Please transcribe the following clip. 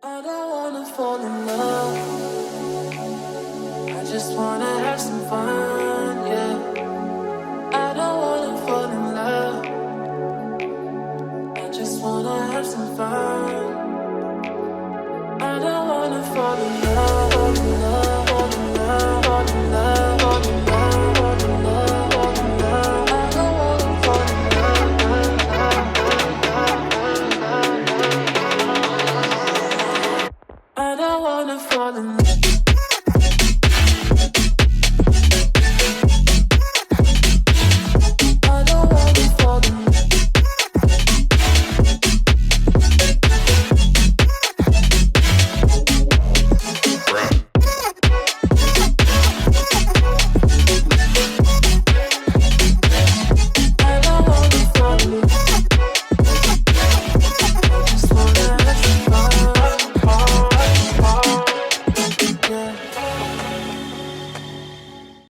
I don't wanna fall in love. I just wanna have some fun, yeah. I don't wanna fall in love. I just wanna have some fun. I don't wanna fall in love, fall in love, fall in love, fall in love, fall in love, fall in love, fall in love. I don't wanna fall in love. I don't wanna fall in love.